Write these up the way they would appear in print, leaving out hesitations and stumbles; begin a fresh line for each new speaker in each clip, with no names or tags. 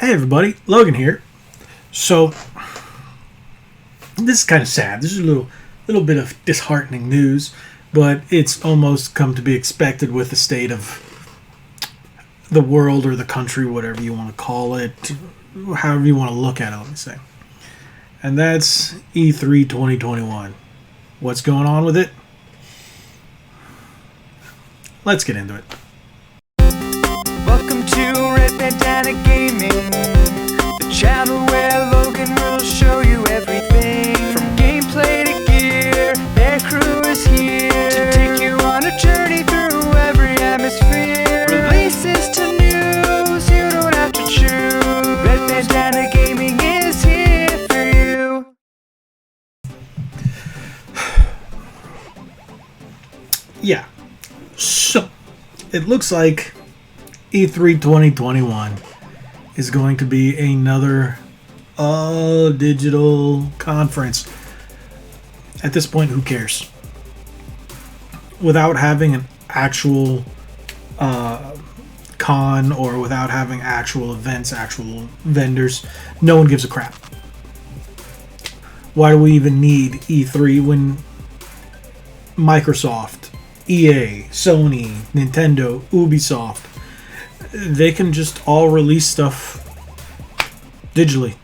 Hey everybody, Logan here. So, this is kind of sad. This is a little bit of disheartening news, but it's almost come to be expected with the state of the world or the country, whatever you want to call it, however you want to look at it, let me say. And that's E3 2021. What's going on with it? Let's get into it.
Welcome to Red Bandana Gaming, the channel where Logan will show you everything from gameplay to gear. Their crew is here to take you on a journey through every atmosphere. Releases to news, you don't have to choose. Red Bandana Gaming is here for you.
Yeah. So, it looks like E3 2021 is going to be another digital conference. At this point, who cares? Without having an actual con or without having actual events, actual vendors, no one gives a crap. Why do we even need E3 when Microsoft, EA, Sony, Nintendo, Ubisoft, they can just all release stuff digitally?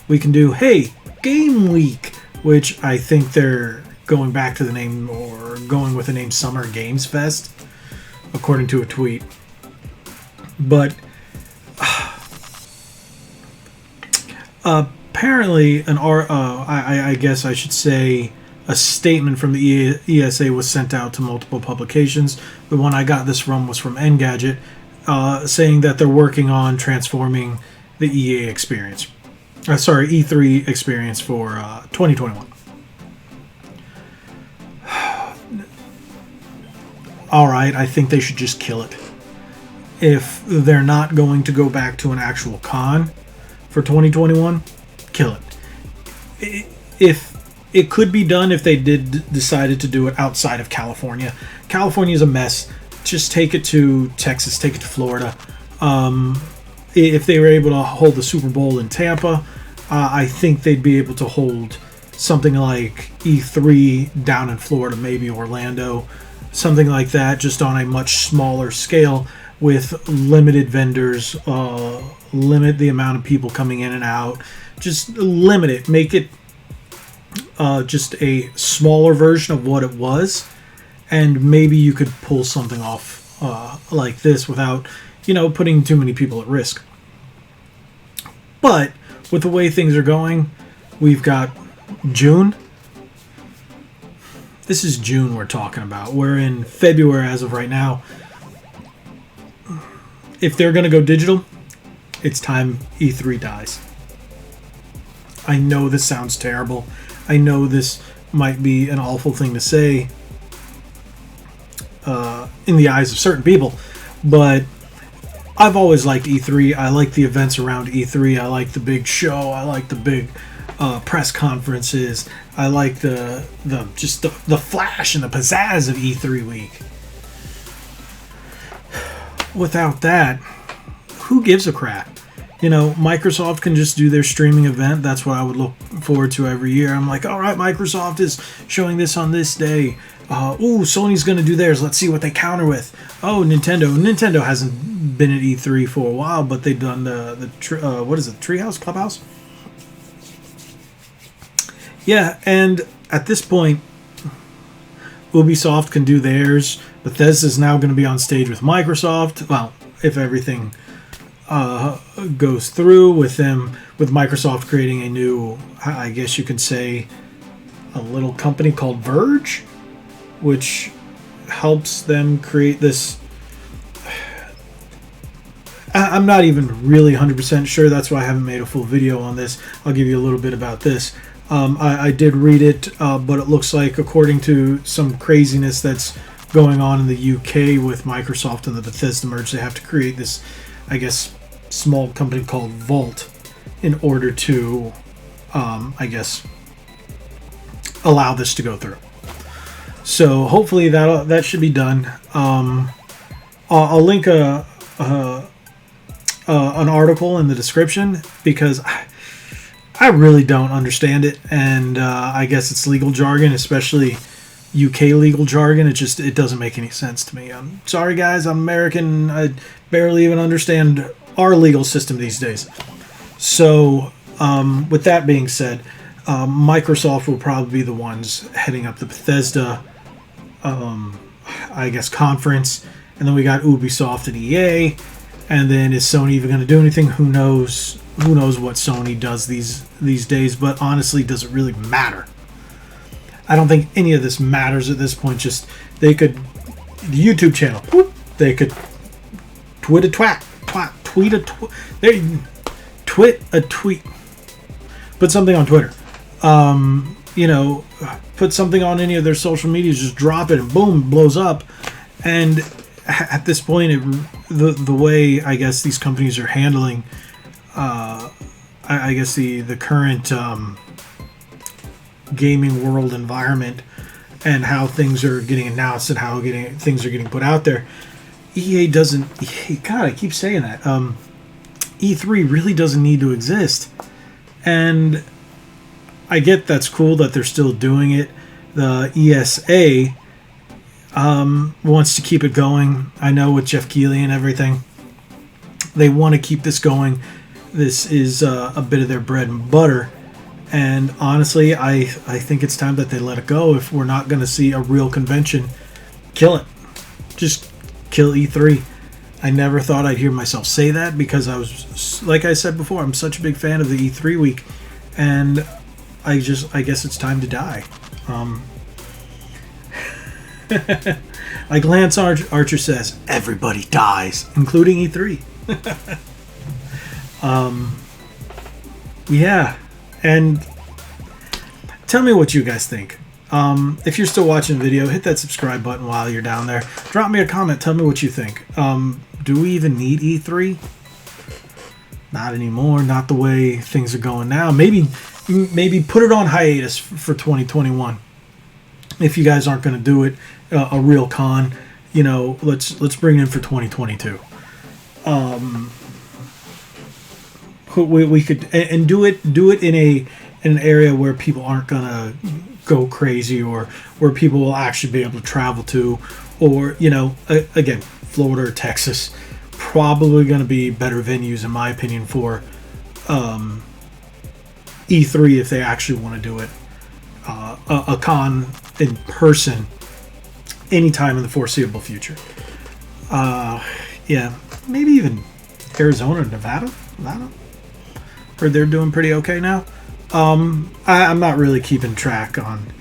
We can do, hey, Game Week, which I think they're going back to the name or going with the name Summer Games Fest, according to a tweet. But apparently, I guess I should say, a statement from the ESA was sent out to multiple publications. The one I got this from was from Engadget, saying that they're working on transforming the EA experience. E3 experience for 2021. Alright, I think they should just kill it. If they're not going to go back to an actual con for 2021, kill it. If it could be done if they decided to do it outside of California. California is a mess. Just take it to Texas, take it to Florida. If they were able to hold the Super Bowl in Tampa, I think they'd be able to hold something like E3 down in Florida, maybe Orlando, something like that, just on a much smaller scale with limited vendors, limit the amount of people coming in and out, just limit it, make it just a smaller version of what it was, and maybe you could pull something off like this without, putting too many people at risk. But with the way things are going, we've got June. This is June we're talking about. We're in February as of right now. If they're going to go digital, it's time E3 dies. I know this sounds terrible. I know this might be an awful thing to say in the eyes of certain people, but I've always liked E3. I like the events around E3. I like the big show. I like the big press conferences. I like the flash and the pizzazz of E3 week. Without that, who gives a crap? Microsoft can just do their streaming event. That's what I would look forward to every year. I'm like, all right, Microsoft is showing this on this day. Sony's going to do theirs. Let's see what they counter with. Oh, Nintendo. Nintendo hasn't been at E3 for a while, but they've done what is it, Treehouse? Clubhouse? Yeah, and at this point, Ubisoft can do theirs. Bethesda's now going to be on stage with Microsoft. Well, if everything goes through with Microsoft creating a new, I guess you could say, a little company called Verge, which helps them create this. I'm not even really 100% sure. That's why I haven't made a full video on this. I'll give you a little bit about this. I did read it, but it looks like, according to some craziness that's going on in the UK with Microsoft and the Bethesda merge, they have to create this, I guess, small company called Vault in order to, allow this to go through. So hopefully that should be done. I'll link a an article in the description because I really don't understand it, and I guess it's legal jargon, especially UK legal jargon. It doesn't make any sense to me. I'm sorry, guys. I'm American. I barely even understand our legal system these days. So, with that being said, Microsoft will probably be the ones heading up the Bethesda, I guess, conference, and then we got Ubisoft and EA, and then is Sony even going to do anything? Who knows? Who knows what Sony does these days? But honestly, does it really matter? I don't think any of this matters at this point. Just they could the YouTube channel. Whoop, they could tweet a tweet. Put something on Twitter. Put something on any of their social medias. Just drop it and boom, blows up. And at this point, the way I guess these companies are handling, I guess the current gaming world environment and how things are getting announced and how things are getting put out there. God, I keep saying that. E3 really doesn't need to exist. And I get that's cool that they're still doing it. The ESA wants to keep it going. I know with Jeff Keighley and everything, they want to keep this going. This is a bit of their bread and butter. And honestly, I think it's time that they let it go. If we're not going to see a real convention, kill it. Just kill E3. I never thought I'd hear myself say that because I was, like I said before, I'm such a big fan of the E3 week. And I guess it's time to die. Like Lance Archer says, everybody dies, including E3. Yeah. And tell me what you guys think. If you're still watching the video, hit that subscribe button while you're down there. Drop me a comment. Tell me what you think. Do we even need E3? Not anymore. Not the way things are going now. Maybe put it on hiatus for 2021. If you guys aren't going to do it, a real con, let's bring it in for 2022. We could and do it in an area where people aren't gonna go crazy, or where people will actually be able to travel to, or again, Florida or Texas, probably going to be better venues in my opinion for E3 if they actually want to do it, a con in person anytime in the foreseeable future. Yeah, maybe even Arizona, Nevada. Heard they're doing pretty okay now. I'm not really keeping track on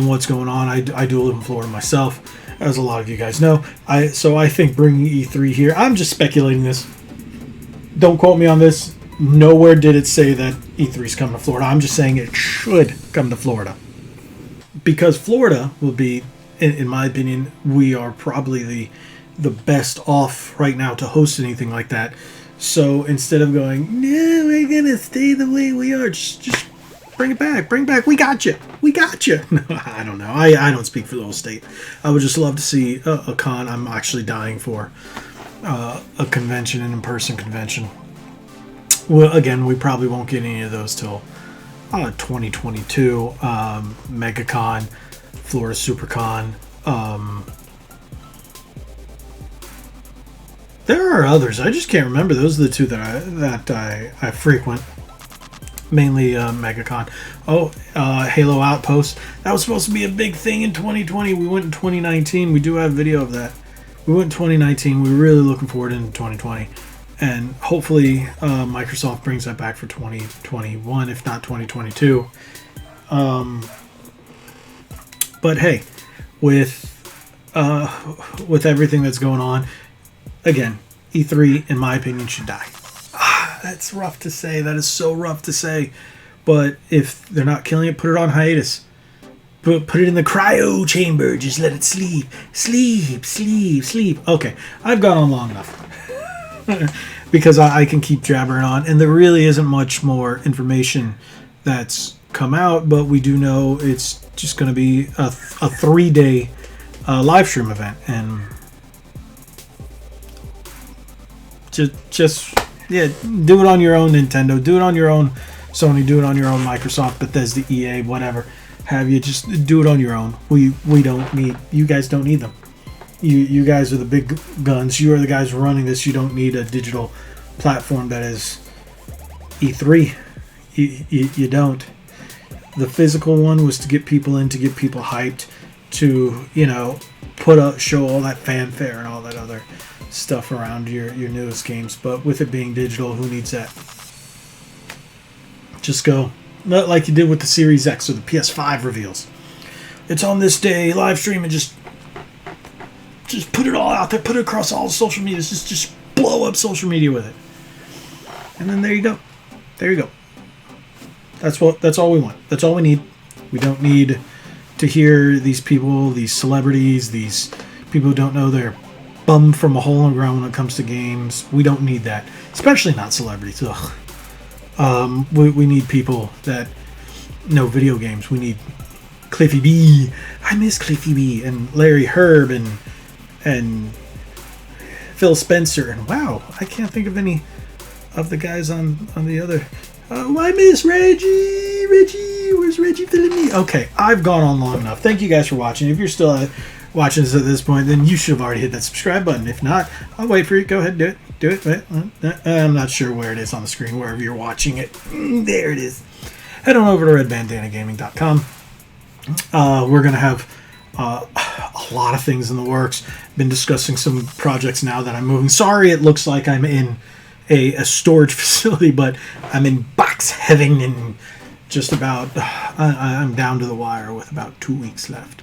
what's going on. I do live in Florida myself, as a lot of you guys know. So I think bringing E3 here, I'm just speculating this. Don't quote me on this. Nowhere did it say that E3 is coming to Florida. I'm just saying it should come to Florida. Because Florida will be, in my opinion, we are probably the best off right now to host anything like that. So instead of going, no, we're going to stay the way we are, just bring it back. We got you. No, I don't know. I don't speak for the whole state. I would just love to see a con. I'm actually dying for a convention, an in-person convention. Well, again, we probably won't get any of those till 2022. MegaCon, Florida SuperCon. There are others. I just can't remember. Those are the two that I frequent. Mainly MegaCon. Halo Outpost. That was supposed to be a big thing in 2020. We went in 2019. We do have video of that. We went in 2019. We're really looking forward into 2020. And hopefully Microsoft brings that back for 2021, if not 2022. But hey, with everything that's going on, again, E3, in my opinion, should die. That's rough to say. That is so rough to say. But if they're not killing it, put it on hiatus. Put it in the cryo chamber. Just let it sleep. Sleep. Okay, I've gone on long enough. Because I can keep jabbering on. And there really isn't much more information that's come out. But we do know it's just going to be a 3-day live stream event. And just Yeah, do it on your own Nintendo. Do it on your own Sony. Do it on your own Microsoft, Bethesda, EA, whatever. Have you just do it on your own. We don't need. You guys don't need them. You guys are the big guns. You are the guys running this. You don't need a digital platform that is E3. You don't. The physical one was to get people in, to get people hyped, to, you know, show all that fanfare and all that other stuff around your newest games. But with it being digital, who needs that? Just go, not like you did with the Series X or the PS5 reveals. It's on this day, live stream, and just put it all out there, put it across all social media, just blow up social media with it. And then there you go. There you go. That's all we want. That's all we need. We don't need to hear these people, these celebrities, these people who don't know they're bummed from a hole in the ground when it comes to games. We don't need that. Especially not celebrities. Ugh. We need people that know video games. We need Cliffy B. I miss Cliffy B. And Larry Herb and Phil Spencer. And wow, I can't think of any of the guys on the other. Oh, I miss Reggie. Reggie, where's Reggie filling me? Okay, I've gone on long enough. Thank you guys for watching. If you're still watching this at this point, then you should have already hit that subscribe button. If not, I'll wait for you. Go ahead, do it. Do it. Wait. I'm not sure where it is on the screen, wherever you're watching it. There it is. Head on over to redbandanagaming.com. We're going to have a lot of things in the works. Been discussing some projects now that I'm moving. Sorry, it looks like I'm in a storage facility, but I'm in box heaven, and just about I'm down to the wire with about 2 weeks left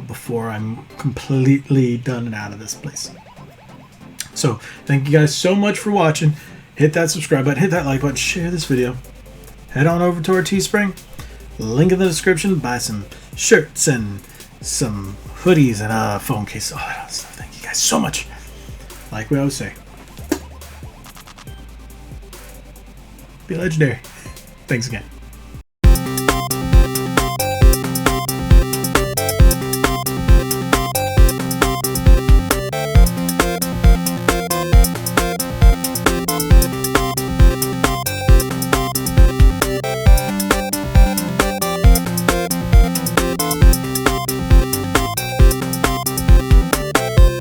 before I'm completely done and out of this place. So thank you guys so much for watching. Hit that subscribe button, hit that like button, share this video. Head on over to our Teespring, link in the description. Buy some shirts and some hoodies and a phone case, all that other stuff. Thank you guys so much. Like we always say, be legendary. Thanks again.